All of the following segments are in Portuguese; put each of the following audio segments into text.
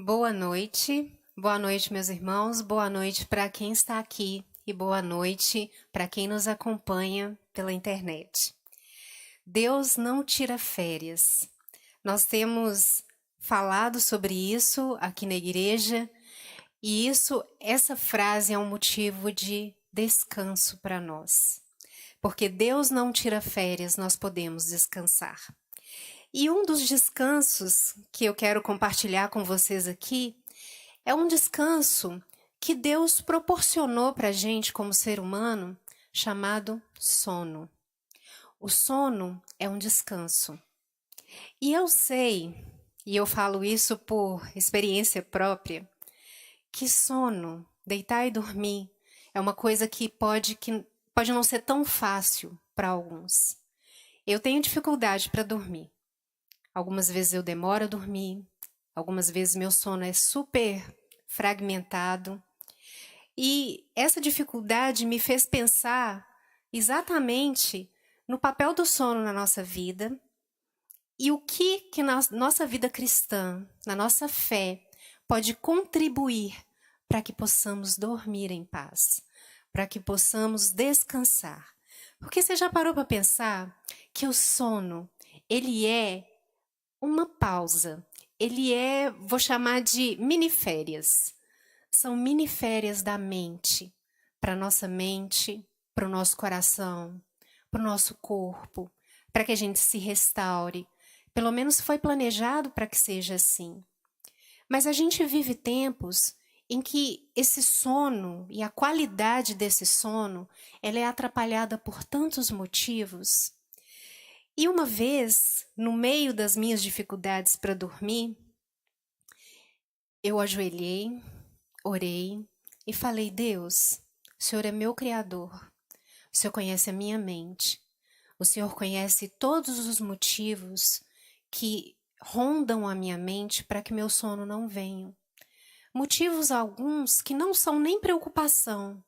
Boa noite, meus irmãos, boa noite para quem está aqui e boa noite para quem nos acompanha pela internet. Deus não tira férias. Nós temos falado sobre isso aqui na igreja e essa frase é um motivo de descanso para nós. Porque Deus não tira férias, nós podemos descansar. E um dos descansos que eu quero compartilhar com vocês aqui é um descanso que Deus proporcionou para a gente como ser humano, chamado sono. O sono é um descanso. E eu sei, e eu falo isso por experiência própria, que sono, deitar e dormir, é uma coisa que pode não ser tão fácil para alguns. Eu tenho dificuldade para dormir. Algumas vezes eu demoro a dormir, algumas vezes meu sono é super fragmentado. E essa dificuldade me fez pensar exatamente no papel do sono na nossa vida e o que na nossa vida cristã, na nossa fé, pode contribuir para que possamos dormir em paz, para que possamos descansar. Porque você já parou para pensar que o sono, ele é uma pausa, vou chamar de mini-férias. São mini-férias da mente, para nossa mente, para o nosso coração, para o nosso corpo, para que a gente se restaure. Pelo menos foi planejado para que seja assim. Mas a gente vive tempos em que esse sono e a qualidade desse sono, ela é atrapalhada por tantos motivos. E uma vez, no meio das minhas dificuldades para dormir, eu ajoelhei, orei e falei: Deus, o Senhor é meu Criador, o Senhor conhece a minha mente, o Senhor conhece todos os motivos que rondam a minha mente para que meu sono não venha. Motivos alguns que não são nem preocupação,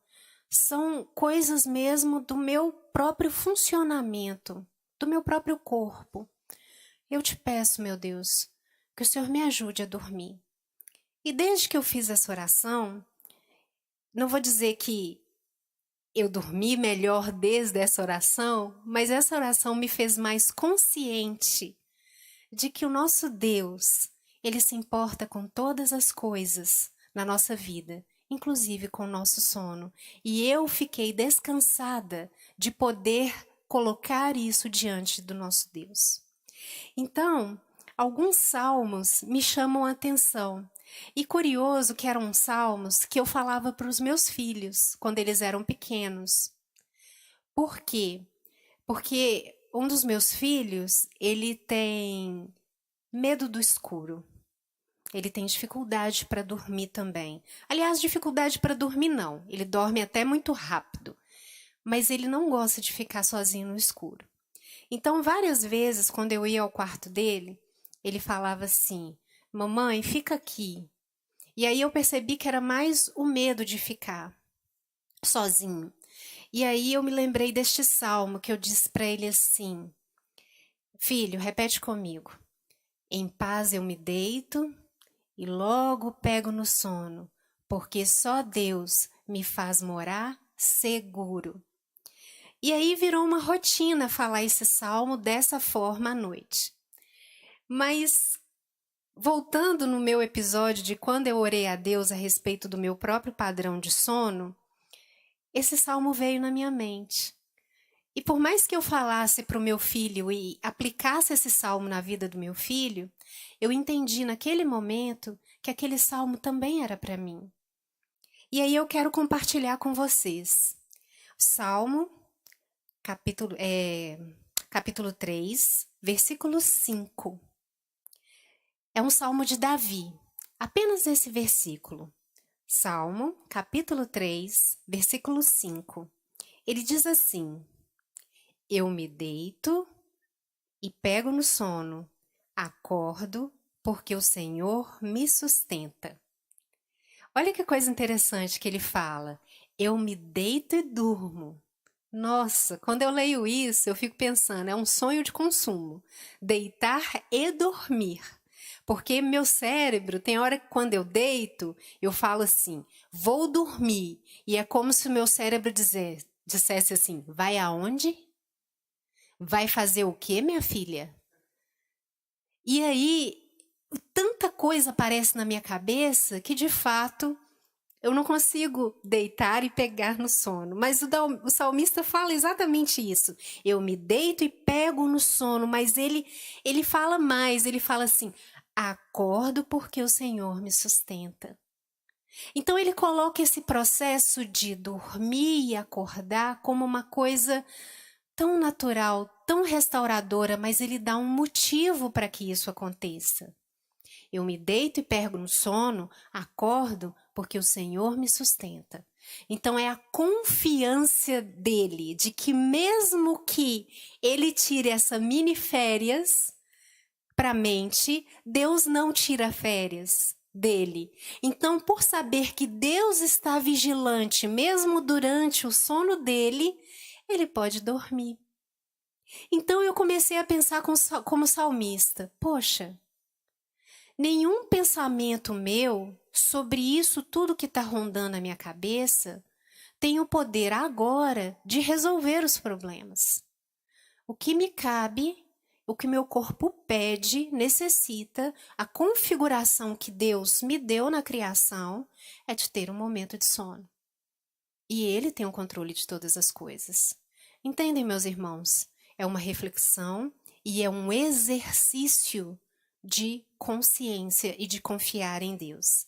são coisas mesmo do meu próprio funcionamento, do meu próprio corpo. Eu te peço, meu Deus, que o Senhor me ajude a dormir. E desde que eu fiz essa oração, não vou dizer que eu dormi melhor desde essa oração, mas essa oração me fez mais consciente de que o nosso Deus, Ele se importa com todas as coisas na nossa vida, inclusive com o nosso sono. E eu fiquei descansada de poder colocar isso diante do nosso Deus. Então, alguns salmos me chamam a atenção. E curioso que eram salmos que eu falava para os meus filhos quando eles eram pequenos. Por quê? Porque um dos meus filhos, ele tem medo do escuro. Ele tem dificuldade para dormir também. Aliás, dificuldade para dormir não. Ele dorme até muito rápido. Mas ele não gosta de ficar sozinho no escuro. Então, várias vezes, quando eu ia ao quarto dele, ele falava assim: mamãe, fica aqui. E aí eu percebi que era mais o medo de ficar sozinho. E aí eu me lembrei deste salmo que eu disse para ele assim: filho, repete comigo. Em paz eu me deito e logo pego no sono, porque só Deus me faz morar seguro. E aí virou uma rotina falar esse salmo dessa forma à noite. Mas, voltando no meu episódio de quando eu orei a Deus a respeito do meu próprio padrão de sono, esse salmo veio na minha mente. E por mais que eu falasse para o meu filho e aplicasse esse salmo na vida do meu filho, eu entendi naquele momento que aquele salmo também era para mim. E aí eu quero compartilhar com vocês. Salmo, capítulo 3, versículo 5. É um salmo de Davi, apenas esse versículo. Salmo, capítulo 3, versículo 5. Ele diz assim: eu me deito e pego no sono, acordo porque o Senhor me sustenta. Olha que coisa interessante que ele fala. Eu me deito e durmo. Nossa, quando eu leio isso, eu fico pensando, é um sonho de consumo. Deitar e dormir. Porque meu cérebro, tem hora que quando eu deito, eu falo assim, vou dormir. E é como se o meu cérebro dissesse assim, vai aonde? Vai fazer o quê, minha filha? E aí, tanta coisa aparece na minha cabeça que, de fato, eu não consigo deitar e pegar no sono. Mas o salmista fala exatamente isso. Eu me deito e pego no sono, mas ele fala mais, ele fala assim, acordo porque o Senhor me sustenta. Então ele coloca esse processo de dormir e acordar como uma coisa tão natural, tão restauradora, mas ele dá um motivo para que isso aconteça. Eu me deito e pego no sono, acordo porque o Senhor me sustenta. Então é a confiança dele de que mesmo que ele tire essa mini férias para a mente, Deus não tira férias dele. Então, por saber que Deus está vigilante mesmo durante o sono dele, ele pode dormir. Então eu comecei a pensar como salmista, poxa, nenhum pensamento meu sobre isso tudo que está rondando a minha cabeça tem o poder agora de resolver os problemas. O que me cabe, o que meu corpo pede, necessita, a configuração que Deus me deu na criação é de ter um momento de sono. E Ele tem o controle de todas as coisas. Entendem, meus irmãos? É uma reflexão e é um exercício de consciência e de confiar em Deus.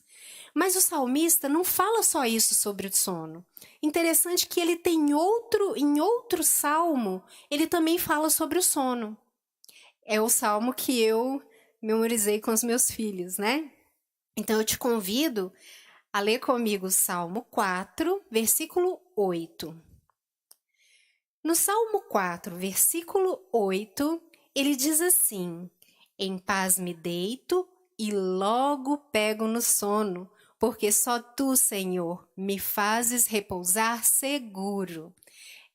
Mas o salmista não fala só isso sobre o sono. Interessante que ele tem em outro salmo, ele também fala sobre o sono. É o salmo que eu memorizei com os meus filhos, né? Então eu te convido a ler comigo o Salmo 4, versículo 8. No Salmo 4, versículo 8, ele diz assim: em paz me deito e logo pego no sono, porque só tu, Senhor, me fazes repousar seguro.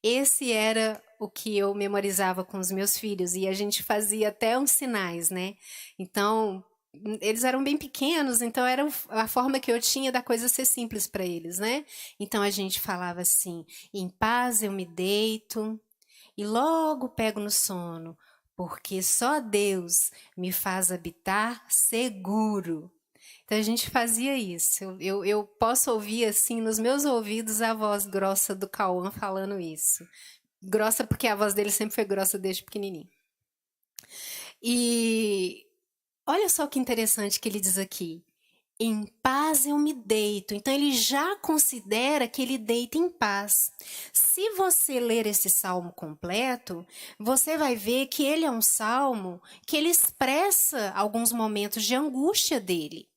Esse era o que eu memorizava com os meus filhos e a gente fazia até uns sinais, né? Então, eles eram bem pequenos, então era a forma que eu tinha da coisa ser simples para eles, né? Então a gente falava assim: em paz eu me deito e logo pego no sono, porque só Deus me faz habitar seguro. Então a gente fazia isso. Eu posso ouvir assim nos meus ouvidos a voz grossa do Cauã falando isso. Grossa porque a voz dele sempre foi grossa desde pequenininho. E olha só que interessante que ele diz aqui. Em paz eu me deito. Então ele já considera que ele deita em paz. Se você ler esse salmo completo, você vai ver que ele é um salmo que ele expressa alguns momentos de angústia dele.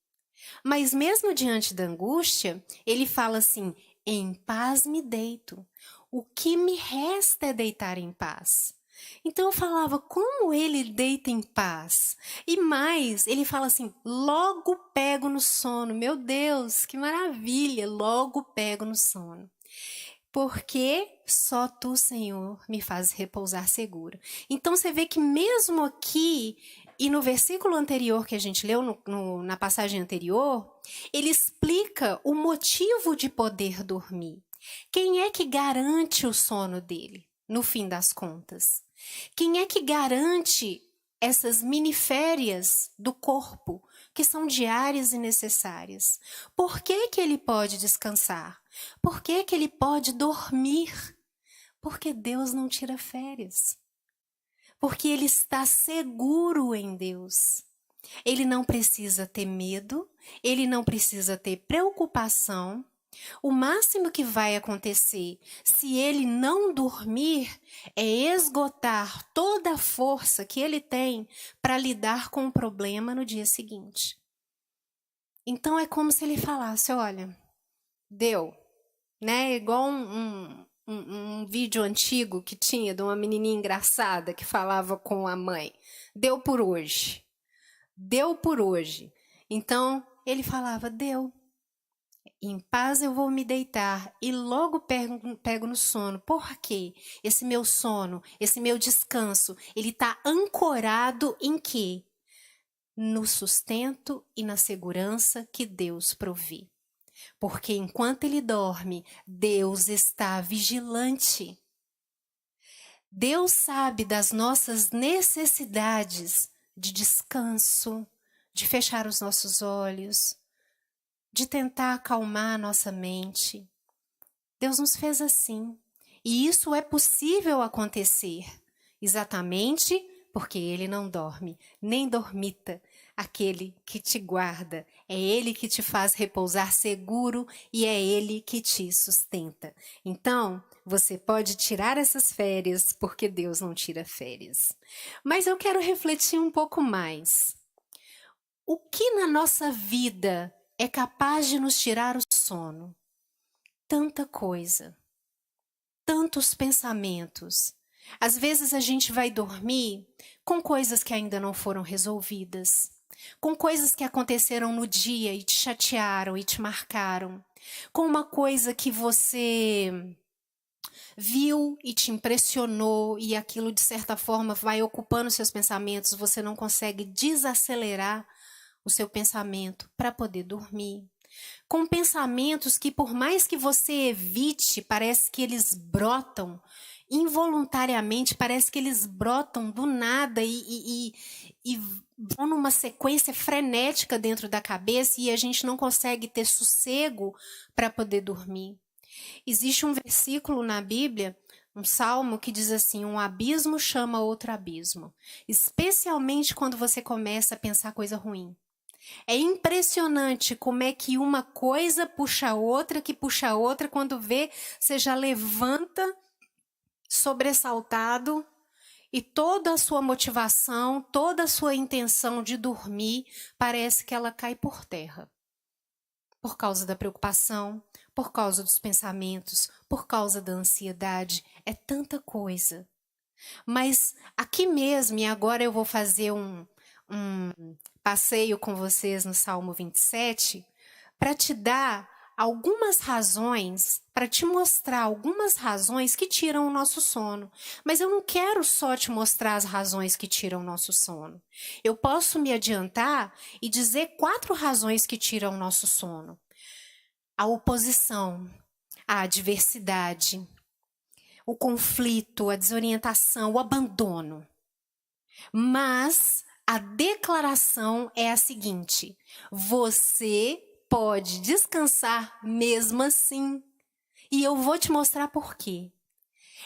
Mas mesmo diante da angústia, ele fala assim: em paz me deito. O que me resta é deitar em paz. Então eu falava, como ele deita em paz? E mais, ele fala assim, logo pego no sono. Meu Deus, que maravilha, logo pego no sono. Porque só tu, Senhor, me faz repousar seguro. Então você vê que mesmo aqui, e no versículo anterior que a gente leu, na passagem anterior, ele explica o motivo de poder dormir. Quem é que garante o sono dele, no fim das contas? Quem é que garante essas miniférias do corpo, que são diárias e necessárias? Por que que ele pode descansar? Por que que ele pode dormir? Porque Deus não tira férias. Porque ele está seguro em Deus. Ele não precisa ter medo, ele não precisa ter preocupação. O máximo que vai acontecer se ele não dormir é esgotar toda a força que ele tem para lidar com o problema no dia seguinte. Então é como se ele falasse, olha, deu, né? Igual um vídeo antigo que tinha de uma menininha engraçada que falava com a mãe, deu por hoje, deu por hoje. Então ele falava, deu. Em paz eu vou me deitar e logo pego no sono. Por quê? Esse meu sono, esse meu descanso, ele está ancorado em quê? no sustento e na segurança que Deus provê. Porque enquanto ele dorme, Deus está vigilante. Deus sabe das nossas necessidades de descanso, de fechar os nossos olhos, de tentar acalmar a nossa mente. Deus nos fez assim. E isso é possível acontecer, exatamente porque Ele não dorme, nem dormita. Aquele que te guarda, é Ele que te faz repousar seguro e é Ele que te sustenta. Então, você pode tirar essas férias, porque Deus não tira férias. Mas eu quero refletir um pouco mais. O que na nossa vida é capaz de nos tirar o sono? Tanta coisa, tantos pensamentos. Às vezes a gente vai dormir com coisas que ainda não foram resolvidas, com coisas que aconteceram no dia e te chatearam e te marcaram, com uma coisa que você viu e te impressionou e aquilo de certa forma vai ocupando seus pensamentos, você não consegue desacelerar o seu pensamento para poder dormir. Com pensamentos que, por mais que você evite, parece que eles brotam involuntariamente, parece que eles brotam do nada e vão numa sequência frenética dentro da cabeça e a gente não consegue ter sossego para poder dormir. Existe um versículo na Bíblia, um salmo que diz assim: um abismo chama outro abismo, especialmente quando você começa a pensar coisa ruim. É impressionante como é que uma coisa puxa a outra, que puxa a outra, quando vê, você já levanta sobressaltado e toda a sua motivação, toda a sua intenção de dormir, parece que ela cai por terra. Por causa da preocupação, por causa dos pensamentos, por causa da ansiedade, é tanta coisa. Mas aqui mesmo, e agora eu vou fazer um passeio com vocês no Salmo 27, para te dar algumas razões, para te mostrar algumas razões que tiram o nosso sono. Mas eu não quero só te mostrar as razões que tiram o nosso sono. Eu posso me adiantar e dizer 4 razões que tiram o nosso sono. A oposição, a adversidade, o conflito, a desorientação, o abandono. Mas a declaração é a seguinte: você pode descansar mesmo assim. E eu vou te mostrar por quê.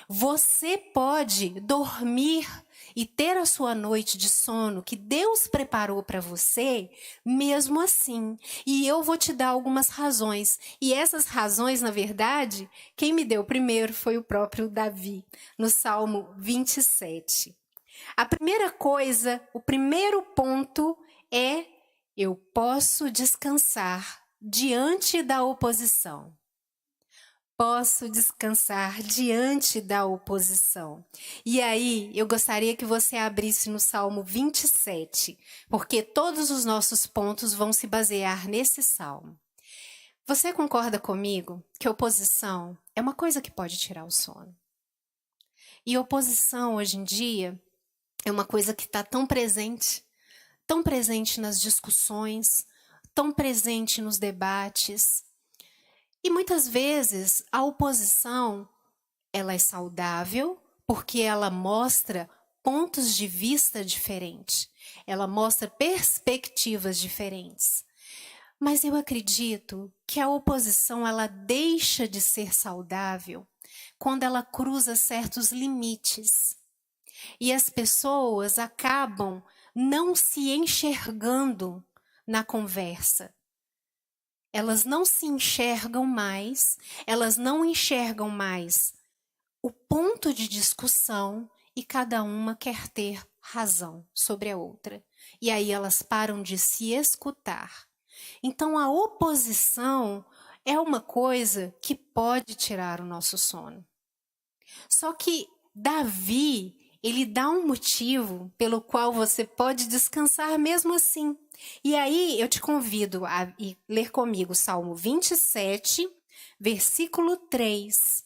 Você pode dormir e ter a sua noite de sono que Deus preparou para você, mesmo assim. E eu vou te dar algumas razões. E essas razões, na verdade, quem me deu primeiro foi o próprio Davi, no Salmo 27. A primeira coisa, o primeiro ponto é: eu posso descansar diante da oposição. Posso descansar diante da oposição. E aí, eu gostaria que você abrisse no Salmo 27, porque todos os nossos pontos vão se basear nesse salmo. Você concorda comigo que oposição é uma coisa que pode tirar o sono? E oposição, hoje em dia, é uma coisa que está tão presente nas discussões, tão presente nos debates. E muitas vezes a oposição, ela é saudável porque ela mostra pontos de vista diferentes, ela mostra perspectivas diferentes. Mas eu acredito que a oposição, ela deixa de ser saudável quando ela cruza certos limites. E as pessoas acabam não se enxergando na conversa. Elas não se enxergam mais, elas não enxergam mais o ponto de discussão e cada uma quer ter razão sobre a outra. E aí elas param de se escutar. Então a oposição é uma coisa que pode tirar o nosso sono. Só que Davi, ele dá um motivo pelo qual você pode descansar mesmo assim. E aí eu te convido a ler comigo o Salmo 27, versículo 3.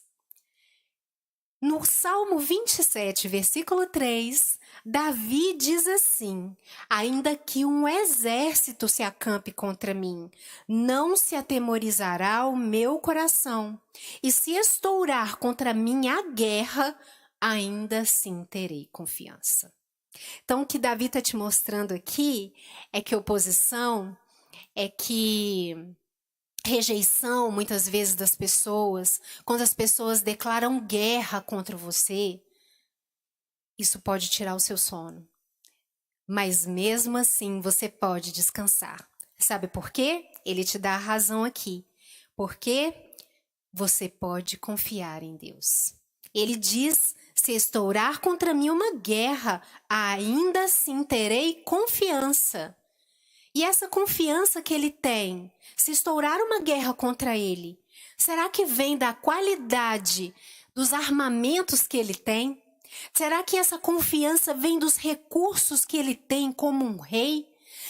No Salmo 27, versículo 3, Davi diz assim: ainda que um exército se acampe contra mim, não se atemorizará o meu coração, e se estourar contra mim a guerra, ainda assim terei confiança. Então, o que Davi está te mostrando aqui é que oposição, é que rejeição, muitas vezes, das pessoas, quando as pessoas declaram guerra contra você, isso pode tirar o seu sono. Mas mesmo assim, você pode descansar. Sabe por quê? Ele te dá a razão aqui. Porque você pode confiar em Deus. Ele diz: se estourar contra mim uma guerra, ainda assim terei confiança. E essa confiança que ele tem, se estourar uma guerra contra ele, será que vem da qualidade dos armamentos que ele tem? Será que essa confiança vem dos recursos que ele tem como um rei?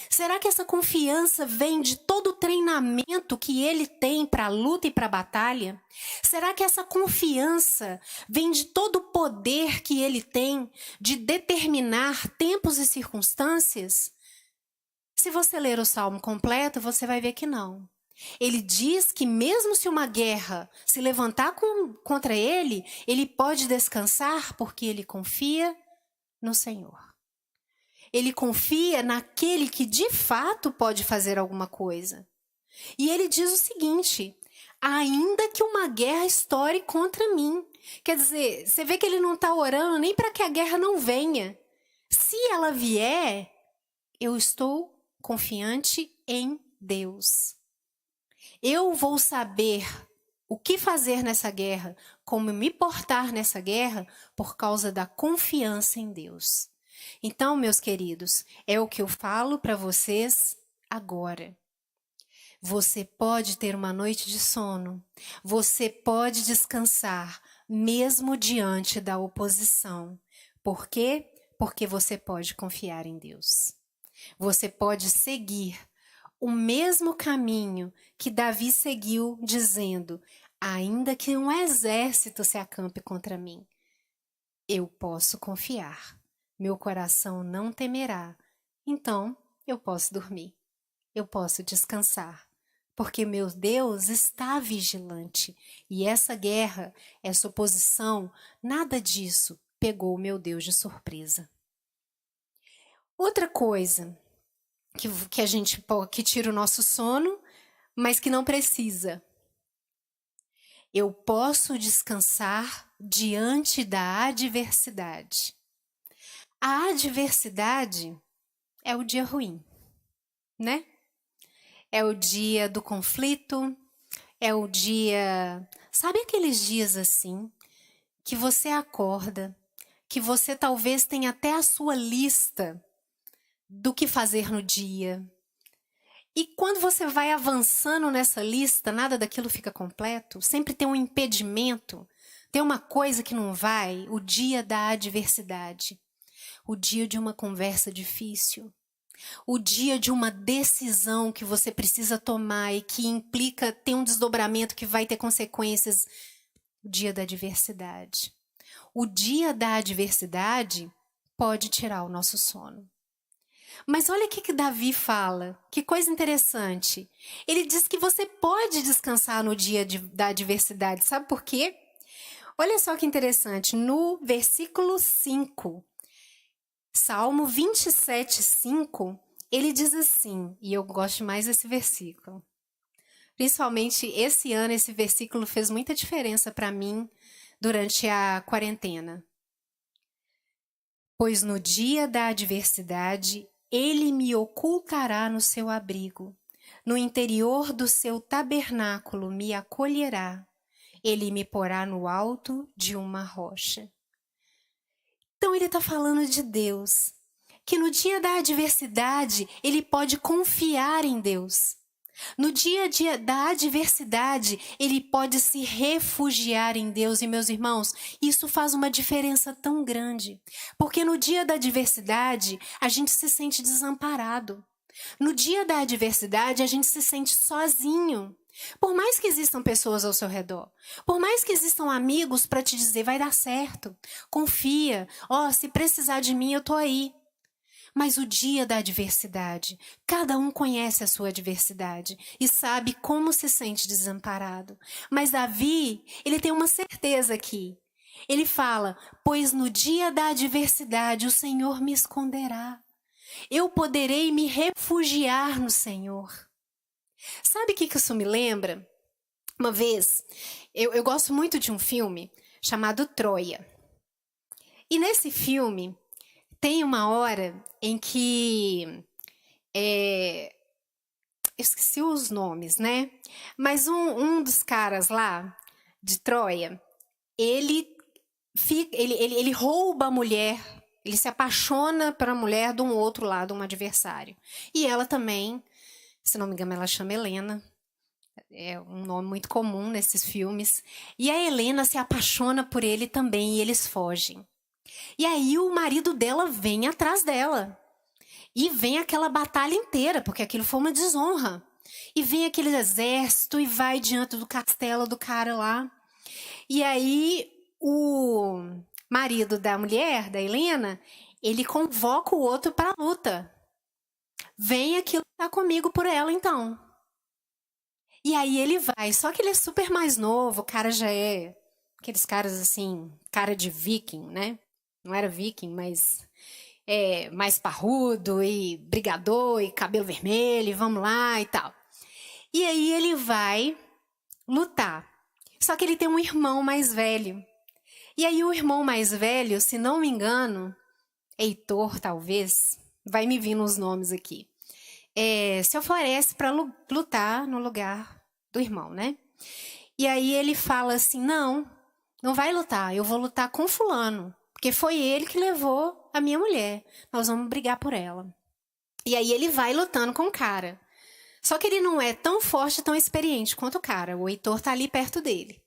Será que essa confiança vem de todo o treinamento que ele tem para a luta e para a batalha? Será que essa confiança vem de todo o poder que ele tem de determinar tempos e circunstâncias? Se você ler o Salmo completo, você vai ver que não. Ele diz que mesmo se uma guerra se levantar contra ele, ele pode descansar porque ele confia no Senhor. Ele confia naquele que de fato pode fazer alguma coisa. E ele diz o seguinte: ainda que uma guerra estoure contra mim. Quer dizer, você vê que ele não está orando nem para que a guerra não venha. Se ela vier, eu estou confiante em Deus. Eu vou saber o que fazer nessa guerra, como me portar nessa guerra, por causa da confiança em Deus. Então, meus queridos, é o que eu falo para vocês agora. Você pode ter uma noite de sono, você pode descansar, mesmo diante da oposição. Por quê? Porque você pode confiar em Deus. Você pode seguir o mesmo caminho que Davi seguiu, dizendo: ainda que um exército se acampe contra mim, eu posso confiar. Meu coração não temerá. Então, eu posso dormir. Eu posso descansar. Porque meu Deus está vigilante. E essa guerra, essa oposição, nada disso pegou o meu Deus de surpresa. Outra coisa que a gente que tira o nosso sono, mas que não precisa. Eu posso descansar diante da adversidade. A adversidade é o dia ruim, né? É o dia do conflito, é o dia... Sabe aqueles dias assim, que você acorda, que você talvez tenha até a sua lista do que fazer no dia. E quando você vai avançando nessa lista, nada daquilo fica completo, sempre tem um impedimento, tem uma coisa que não vai, o dia da adversidade, o dia de uma conversa difícil, o dia de uma decisão que você precisa tomar e que implica ter um desdobramento que vai ter consequências, o dia da adversidade. O dia da adversidade pode tirar o nosso sono. Mas olha o que Davi fala, que coisa interessante. Ele diz que você pode descansar no dia da adversidade, sabe por quê? Olha só que interessante, no versículo 5, Salmo 27, 5, ele diz assim, e eu gosto mais desse versículo. Principalmente esse ano, esse versículo fez muita diferença para mim durante a quarentena. Pois no dia da adversidade, ele me ocultará no seu abrigo, no interior do seu tabernáculo me acolherá, ele me porá no alto de uma rocha. Então ele está falando de Deus, que no dia da adversidade ele pode confiar em Deus. No dia da adversidade, ele pode se refugiar em Deus. E, meus irmãos, isso faz uma diferença tão grande. Porque no dia da adversidade, a gente se sente desamparado. No dia da adversidade, a gente se sente sozinho. Por mais que existam pessoas ao seu redor, por mais que existam amigos para te dizer, vai dar certo, confia, se precisar de mim eu tô aí. Mas o dia da adversidade, cada um conhece a sua adversidade e sabe como se sente desamparado. Mas Davi, ele tem uma certeza aqui. Ele fala, pois no dia da adversidade o Senhor me esconderá. Eu poderei me refugiar no Senhor. Sabe o que isso me lembra? Uma vez, eu gosto muito de um filme chamado Troia. E nesse filme, tem uma hora em que... esqueci os nomes, né? Mas um dos caras lá, de Troia, ele rouba a mulher, ele se apaixona pela mulher de um outro lado, um adversário. E ela também, se não me engano, ela chama Helena. É um nome muito comum nesses filmes. E a Helena se apaixona por ele também e eles fogem. E aí o marido dela vem atrás dela. E vem aquela batalha inteira, porque aquilo foi uma desonra. E vem aquele exército e vai diante do castelo do cara lá. E aí o marido da mulher, da Helena, ele convoca o outro para a luta. Vem aqui lutar comigo por ela, então. E aí ele vai, só que ele é super mais novo, o cara já é aqueles caras assim, cara de viking, né? Não era viking, mas mais parrudo e brigador e cabelo vermelho, e vamos lá e tal. E aí ele vai lutar. Só que ele tem um irmão mais velho. E aí o irmão mais velho, se não me engano, Heitor talvez, vai me vir nos nomes aqui. Se oferece para lutar no lugar do irmão, né? E aí ele fala assim, não vai lutar, eu vou lutar com fulano, porque foi ele que levou a minha mulher, nós vamos brigar por ela. E aí ele vai lutando com o cara. Só que ele não é tão forte, tão experiente quanto o cara, o Heitor tá ali perto dele.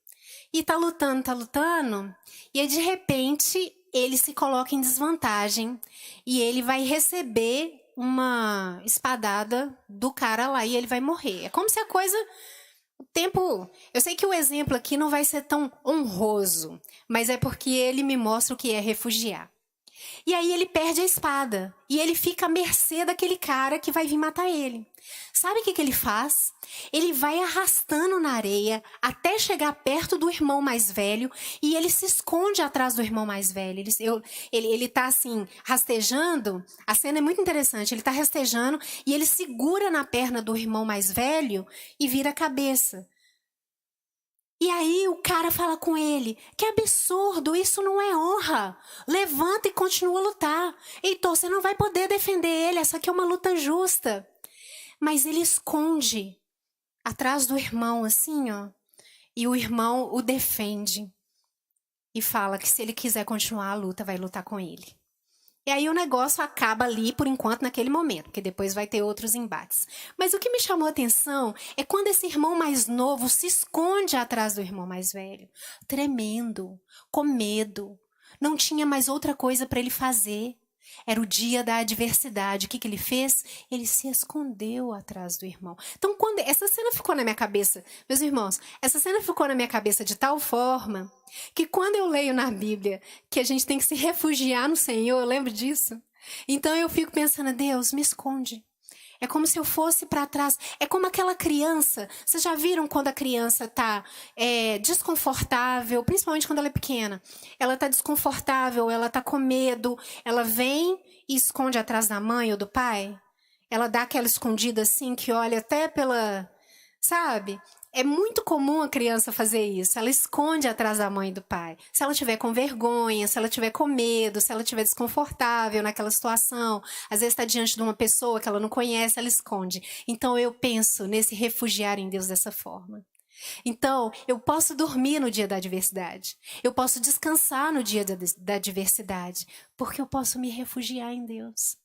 E tá lutando, e aí de repente ele se coloca em desvantagem e ele vai receber uma espadada do cara lá e ele vai morrer. É como se a coisa... Eu sei que o exemplo aqui não vai ser tão honroso, mas é porque ele me mostra o que é refugiar. E aí ele perde a espada e ele fica à mercê daquele cara que vai vir matar ele. Sabe o que ele faz? Ele vai arrastando na areia até chegar perto do irmão mais velho e ele se esconde atrás do irmão mais velho. Ele tá assim, rastejando. A cena é muito interessante. Ele tá rastejando e ele segura na perna do irmão mais velho e vira a cabeça. E aí o cara fala com ele, que absurdo, isso não é honra. Levanta e continua a lutar. Heitor, você não vai poder defender ele, essa aqui é uma luta justa. Mas ele esconde atrás do irmão, assim, ó. E o irmão o defende. E fala que se ele quiser continuar a luta, vai lutar com ele. E aí o negócio acaba ali, por enquanto, naquele momento, porque depois vai ter outros embates. Mas o que me chamou a atenção é quando esse irmão mais novo se esconde atrás do irmão mais velho, tremendo, com medo. Não tinha mais outra coisa para ele fazer. Era o dia da adversidade. O que ele fez? Ele se escondeu atrás do irmão. Então, quando essa cena ficou na minha cabeça, meus irmãos, essa cena ficou na minha cabeça de tal forma que quando eu leio na Bíblia que a gente tem que se refugiar no Senhor, eu lembro disso. Então eu fico pensando, Deus, me esconde. É como se eu fosse para trás. É como aquela criança. Vocês já viram quando a criança está desconfortável, principalmente quando ela é pequena. Ela está desconfortável, ela está com medo. Ela vem e esconde atrás da mãe ou do pai. Ela dá aquela escondida assim que olha até pela... Sabe? É muito comum a criança fazer isso. Ela esconde atrás da mãe e do pai. Se ela tiver com vergonha, se ela tiver com medo, se ela tiver desconfortável naquela situação, às vezes está diante de uma pessoa que ela não conhece, ela esconde. Então eu penso nesse refugiar em Deus dessa forma. Então, eu posso dormir no dia da adversidade. Eu posso descansar no dia da adversidade, porque eu posso me refugiar em Deus.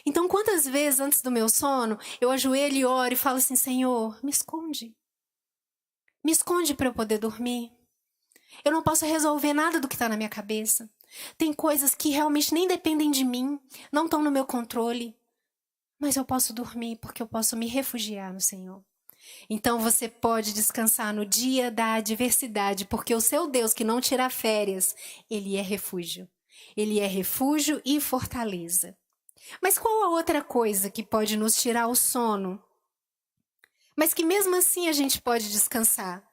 Então, quantas vezes antes do meu sono, eu ajoelho e oro e falo assim, Senhor, me esconde. Me esconde para eu poder dormir. Eu não posso resolver nada do que está na minha cabeça. Tem coisas que realmente nem dependem de mim, não estão no meu controle. Mas eu posso dormir porque eu posso me refugiar no Senhor. Então você pode descansar no dia da adversidade, porque o seu Deus, que não tira férias, ele é refúgio. Ele é refúgio e fortaleza. Mas qual a outra coisa que pode nos tirar o sono? Mas que mesmo assim a gente pode descansar?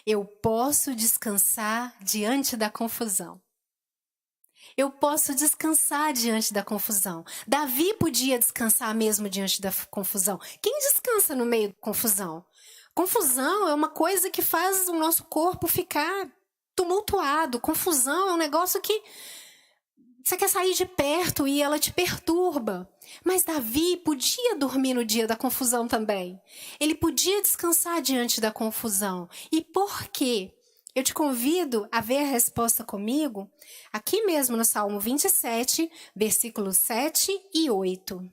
Eu posso descansar diante da confusão. Eu posso descansar diante da confusão. Davi podia descansar mesmo diante da confusão. Quem descansa no meio da confusão? Confusão é uma coisa que faz o nosso corpo ficar tumultuado. Confusão é um negócio que você quer sair de perto e ela te perturba. Mas Davi podia dormir no dia da confusão também. Ele podia descansar diante da confusão. E por quê? Eu te convido a ver a resposta comigo, aqui mesmo no Salmo 27, versículos 7 e 8.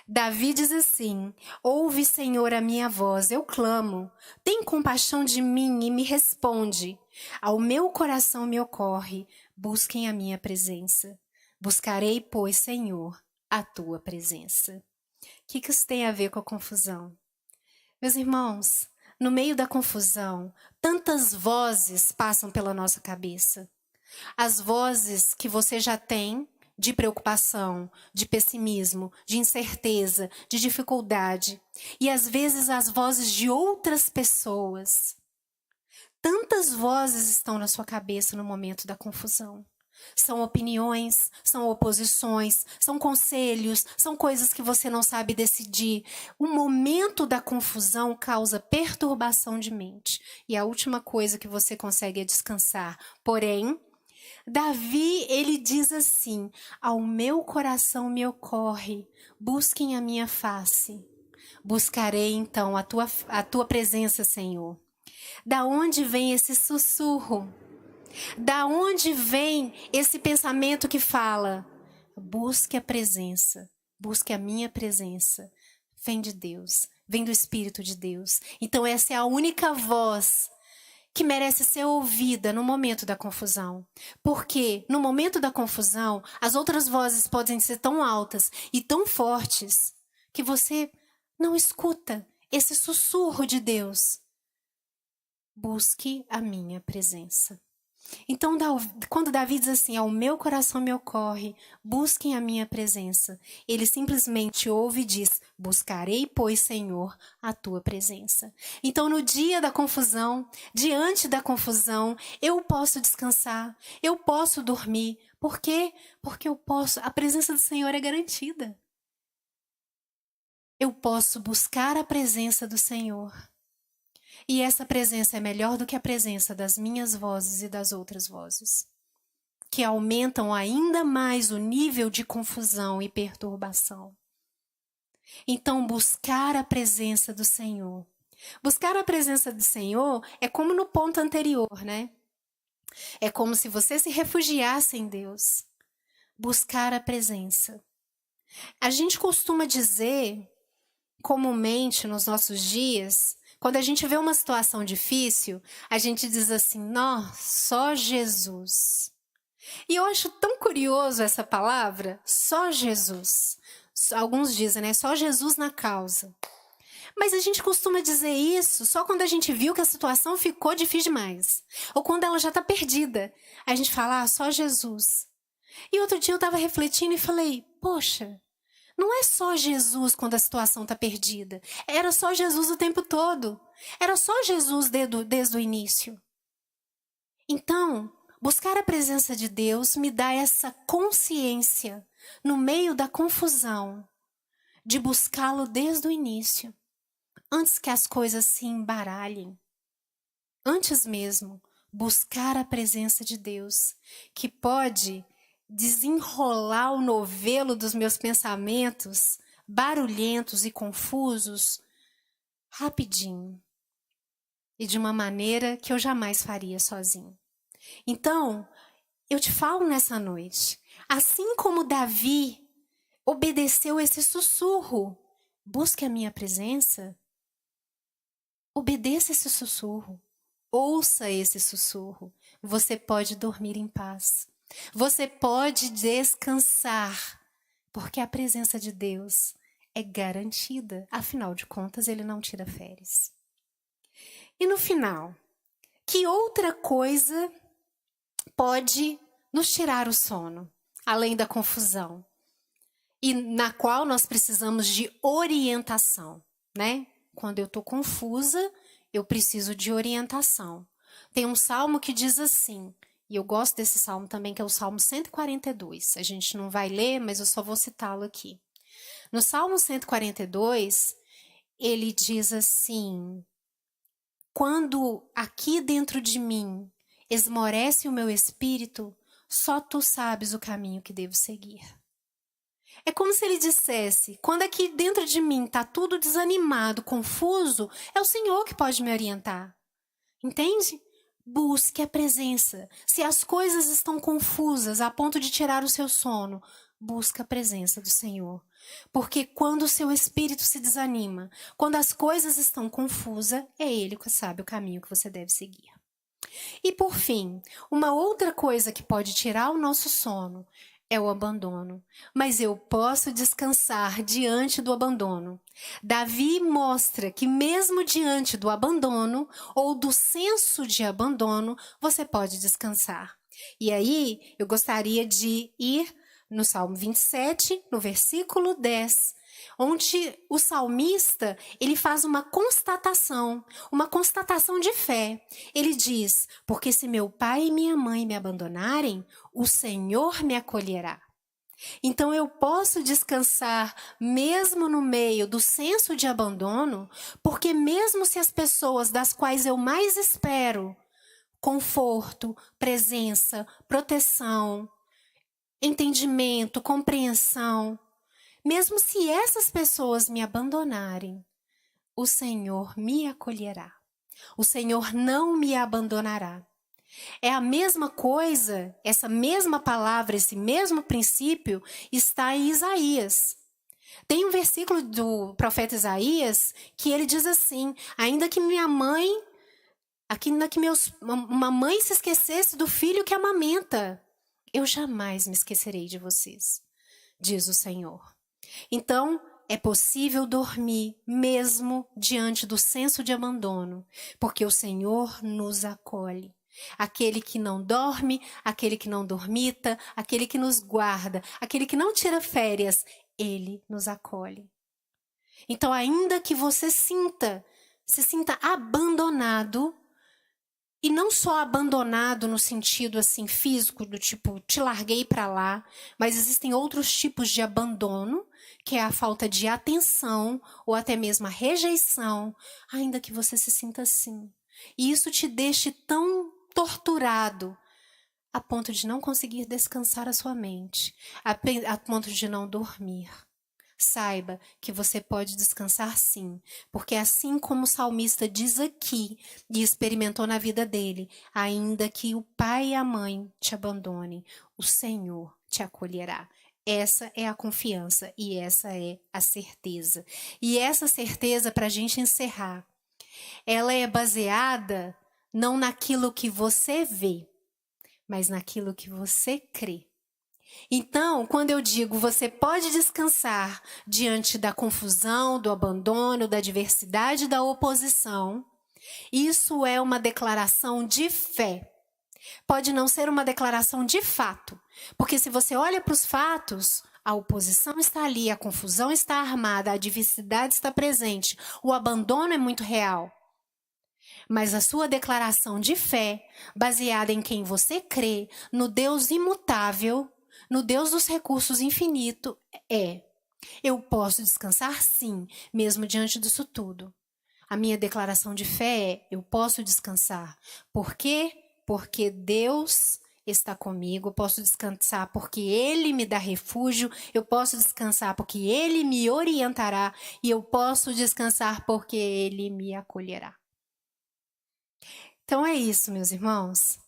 Davi diz assim: ouve, Senhor, a minha voz, eu clamo. Tem compaixão de mim e me responde. Ao meu coração me ocorre, busquem a minha presença. Buscarei, pois, Senhor, a tua presença. O que isso tem a ver com a confusão? Meus irmãos, no meio da confusão, tantas vozes passam pela nossa cabeça. As vozes que você já tem de preocupação, de pessimismo, de incerteza, de dificuldade. E às vezes as vozes de outras pessoas. Tantas vozes estão na sua cabeça no momento da confusão. São opiniões, são oposições, são conselhos, são coisas que você não sabe decidir. O momento da confusão causa perturbação de mente. E a última coisa que você consegue é descansar. Porém, Davi, ele diz assim: ao meu coração me ocorre, busquem a minha face. Buscarei então a tua presença, Senhor. Da onde vem esse sussurro? Da onde vem esse pensamento que fala: busque a presença, busque a minha presença? Vem de Deus, vem do Espírito de Deus. Então essa é a única voz que merece ser ouvida no momento da confusão. Porque no momento da confusão, as outras vozes podem ser tão altas e tão fortes que você não escuta esse sussurro de Deus. Busque a minha presença. Então, quando Davi diz assim: ao meu coração me ocorre, busquem a minha presença, ele simplesmente ouve e diz: buscarei, pois, Senhor, a tua presença. Então, no dia da confusão, diante da confusão, eu posso descansar, eu posso dormir. Por quê? Porque eu posso, a presença do Senhor é garantida. Eu posso buscar a presença do Senhor. E essa presença é melhor do que a presença das minhas vozes e das outras vozes, que aumentam ainda mais o nível de confusão e perturbação. Então, buscar a presença do Senhor. Buscar a presença do Senhor é como no ponto anterior, né? É como se você se refugiasse em Deus. Buscar a presença. A gente costuma dizer, comumente nos nossos dias, quando a gente vê uma situação difícil, a gente diz assim: nossa, só Jesus. E eu acho tão curioso essa palavra, só Jesus. Alguns dizem, né? Só Jesus na causa. Mas a gente costuma dizer isso só quando a gente viu que a situação ficou difícil demais. Ou quando ela já está perdida. A gente fala: só Jesus. E outro dia eu estava refletindo e falei: poxa, não é só Jesus quando a situação está perdida. Era só Jesus o tempo todo. Era só Jesus desde o início. Então, buscar a presença de Deus me dá essa consciência, no meio da confusão, de buscá-lo desde o início, antes que as coisas se embaralhem. Antes mesmo, buscar a presença de Deus, que pode desenrolar o novelo dos meus pensamentos, barulhentos e confusos, rapidinho. E de uma maneira que eu jamais faria sozinho. Então, eu te falo nessa noite, assim como Davi obedeceu esse sussurro, busque a minha presença, obedeça esse sussurro, ouça esse sussurro, você pode dormir em paz. Você pode descansar, porque a presença de Deus é garantida. Afinal de contas, ele não tira férias. E no final, que outra coisa pode nos tirar o sono, além da confusão? E na qual nós precisamos de orientação, né? Quando eu estou confusa, eu preciso de orientação. Tem um salmo que diz assim, e eu gosto desse salmo também, que é o Salmo 142. A gente não vai ler, mas eu só vou citá-lo aqui. No Salmo 142, ele diz assim: quando aqui dentro de mim esmorece o meu espírito, só tu sabes o caminho que devo seguir. É como se ele dissesse, quando aqui dentro de mim está tudo desanimado, confuso, é o Senhor que pode me orientar. Entende? Busque a presença. Se as coisas estão confusas a ponto de tirar o seu sono, busque a presença do Senhor. Porque quando o seu espírito se desanima, quando as coisas estão confusas, é Ele que sabe o caminho que você deve seguir. E por fim, uma outra coisa que pode tirar o nosso sono é o abandono. Mas eu posso descansar diante do abandono. Davi mostra que mesmo diante do abandono ou do senso de abandono, você pode descansar. E aí, eu gostaria de ir no Salmo 27, no versículo 10, onde o salmista, ele faz uma constatação de fé. Ele diz: porque se meu pai e minha mãe me abandonarem, o Senhor me acolherá. Então eu posso descansar mesmo no meio do senso de abandono, porque mesmo se as pessoas das quais eu mais espero conforto, presença, proteção, entendimento, compreensão, mesmo se essas pessoas me abandonarem, o Senhor me acolherá. O Senhor não me abandonará. É a mesma coisa, essa mesma palavra, esse mesmo princípio está em Isaías. Tem um versículo do profeta Isaías que ele diz assim: ainda que minha mãe, ainda que uma mãe se esquecesse do filho que amamenta, eu jamais me esquecerei de vocês, diz o Senhor. Então, é possível dormir mesmo diante do senso de abandono, porque o Senhor nos acolhe. Aquele que não dorme, aquele que não dormita, aquele que nos guarda, aquele que não tira férias, ele nos acolhe. Então, ainda que você se sinta abandonado, e não só abandonado no sentido assim físico, do tipo, te larguei para lá, mas existem outros tipos de abandono, que é a falta de atenção ou até mesmo a rejeição, ainda que você se sinta assim. E isso te deixe tão torturado a ponto de não conseguir descansar a sua mente, a ponto de não dormir. Saiba que você pode descansar sim, porque assim como o salmista diz aqui e experimentou na vida dele, ainda que o pai e a mãe te abandonem, o Senhor te acolherá. Essa é a confiança e essa é a certeza. E essa certeza, para a gente encerrar, ela é baseada não naquilo que você vê, mas naquilo que você crê. Então, quando eu digo você pode descansar diante da confusão, do abandono, da adversidade, da oposição, isso é uma declaração de fé. Pode não ser uma declaração de fato, porque se você olha para os fatos, a oposição está ali, a confusão está armada, a adversidade está presente, o abandono é muito real. Mas a sua declaração de fé, baseada em quem você crê, no Deus imutável, no Deus dos recursos infinito, eu posso descansar sim, mesmo diante disso tudo. A minha declaração de fé é: eu posso descansar. Por quê? Porque Deus está comigo, eu posso descansar porque Ele me dá refúgio, eu posso descansar porque Ele me orientará e eu posso descansar porque Ele me acolherá. Então é isso, meus irmãos.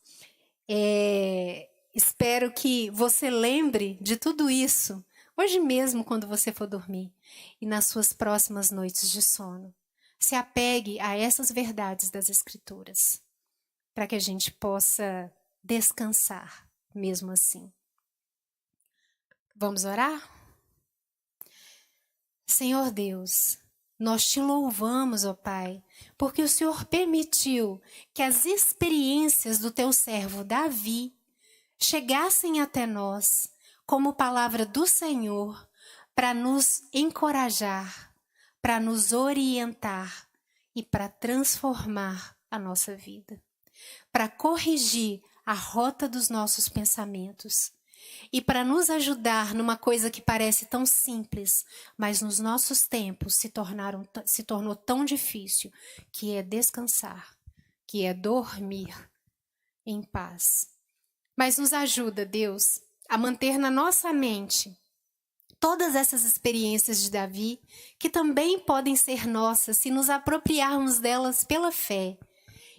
Espero que você lembre de tudo isso hoje mesmo, quando você for dormir, e nas suas próximas noites de sono. Se apegue a essas verdades das Escrituras, para que a gente possa descansar mesmo assim. Vamos orar? Senhor Deus, nós te louvamos, ó Pai, porque o Senhor permitiu que as experiências do teu servo Davi chegassem até nós como palavra do Senhor para nos encorajar, para nos orientar e para transformar a nossa vida, para corrigir a rota dos nossos pensamentos e para nos ajudar numa coisa que parece tão simples, mas nos nossos tempos se tornou tão difícil, que é descansar, que é dormir em paz. Mas nos ajuda, Deus, a manter na nossa mente todas essas experiências de Davi, que também podem ser nossas se nos apropriarmos delas pela fé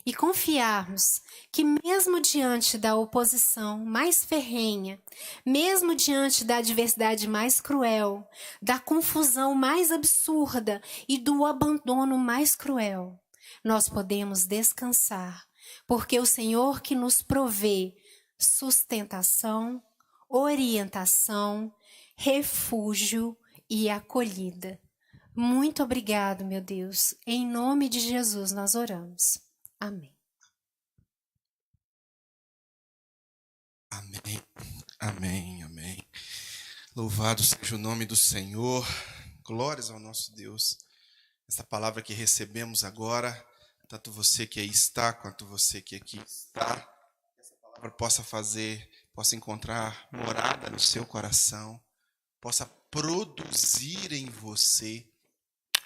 e confiarmos que mesmo diante da oposição mais ferrenha, mesmo diante da adversidade mais cruel, da confusão mais absurda e do abandono mais cruel, nós podemos descansar, porque o Senhor que nos provê sustentação, orientação, refúgio e acolhida. Muito obrigado, meu Deus. Em nome de Jesus nós oramos. Amém. Amém, amém, amém. Louvado seja o nome do Senhor. Glórias ao nosso Deus. Essa palavra que recebemos agora, tanto você que aí está, quanto você que aqui está, essa palavra possa encontrar morada no seu coração, possa produzir em você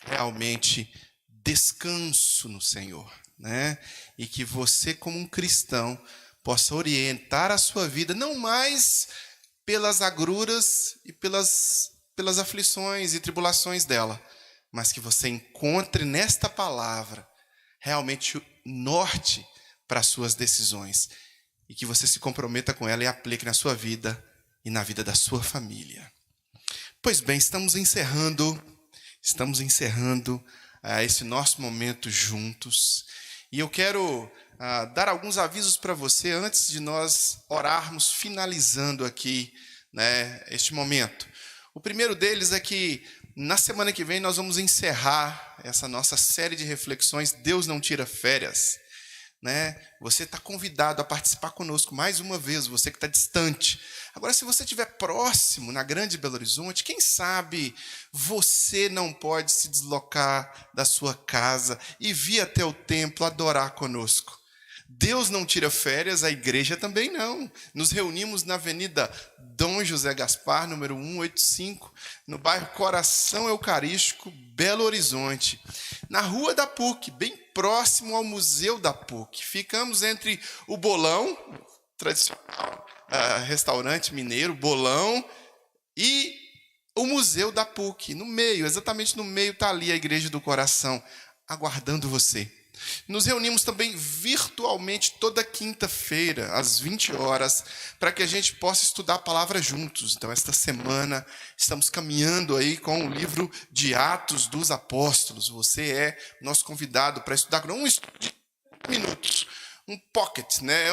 realmente descanso no Senhor, né? E que você, como um cristão, possa orientar a sua vida não mais pelas agruras e pelas aflições e tribulações dela, mas que você encontre nesta palavra realmente o norte para as suas decisões e que você se comprometa com ela e aplique na sua vida e na vida da sua família. Pois bem, estamos encerrando esse nosso momento juntos. E eu quero dar alguns avisos para você antes de nós orarmos, finalizando aqui, né, este momento. O primeiro deles é que na semana que vem nós vamos encerrar essa nossa série de reflexões, Deus não tira férias. Né? Você está convidado a participar conosco mais uma vez, você que está distante. Agora, se você estiver próximo, na Grande Belo Horizonte, quem sabe você não pode se deslocar da sua casa e vir até o templo adorar conosco. Deus não tira férias, a igreja também não. Nos reunimos na Avenida Dom José Gaspar, número 185, no bairro Coração Eucarístico, Belo Horizonte, na Rua da PUC, bem próximo ao Museu da PUC. Ficamos entre o Bolão, tradicional restaurante mineiro, Bolão, e o Museu da PUC. No meio, exatamente no meio, está ali a Igreja do Coração, aguardando você. Nos reunimos também virtualmente toda quinta-feira, às 20 horas, para que a gente possa estudar a palavra juntos. Então, esta semana, estamos caminhando aí com o livro de Atos dos Apóstolos. Você é nosso convidado para estudar um estudo de 30 minutos, um pocket, né?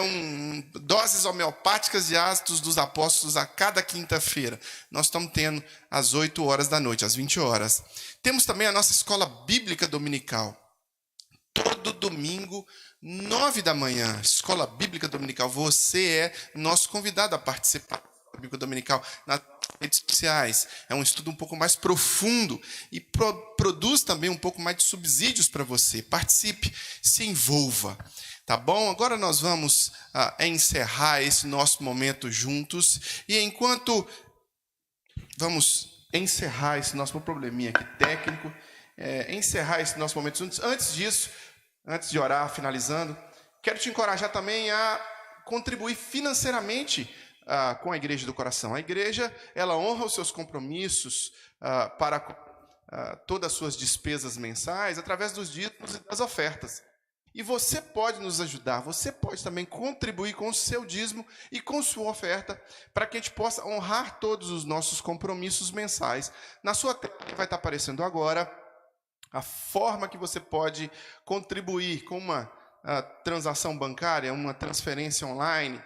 Doses homeopáticas de Atos dos Apóstolos a cada quinta-feira. Nós estamos tendo às 8 horas da noite, às 20 horas. Temos também a nossa escola bíblica dominical. Todo domingo, 9 da manhã, Escola Bíblica Dominical. Você é nosso convidado a participar da Escola Bíblica Dominical nas redes sociais. É um estudo um pouco mais profundo e produz também um pouco mais de subsídios para você. Participe, se envolva. Tá bom? Agora nós vamos encerrar esse nosso momento juntos. E enquanto vamos encerrar esse nosso probleminha aqui técnico, encerrar esse nosso momento juntos. Antes disso, antes de orar, finalizando, quero te encorajar também a contribuir financeiramente com a Igreja do Coração. A igreja, ela honra os seus compromissos para todas as suas despesas mensais através dos dízimos e das ofertas. E você pode nos ajudar, você pode também contribuir com o seu dízimo e com sua oferta para que a gente possa honrar todos os nossos compromissos mensais. Na sua tela vai estar aparecendo agora a forma que você pode contribuir com uma transação bancária, uma transferência online,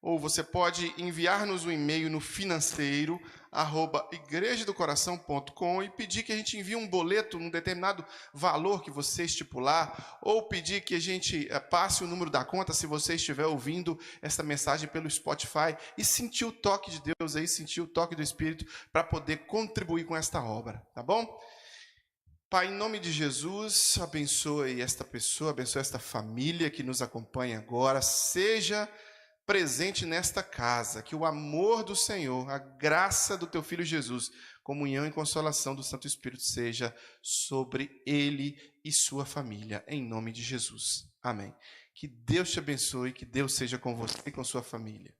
ou você pode enviar-nos um e-mail no financeiro@igrejadocoração.com e pedir que a gente envie um boleto, um determinado valor que você estipular, ou pedir que a gente passe o número da conta se você estiver ouvindo essa mensagem pelo Spotify e sentir o toque de Deus aí, sentir o toque do Espírito para poder contribuir com esta obra, tá bom? Pai, em nome de Jesus, abençoe esta pessoa, abençoe esta família que nos acompanha agora, seja presente nesta casa, que o amor do Senhor, a graça do teu Filho Jesus, comunhão e consolação do Santo Espírito seja sobre ele e sua família, em nome de Jesus. Amém. Que Deus te abençoe, que Deus seja com você e com sua família.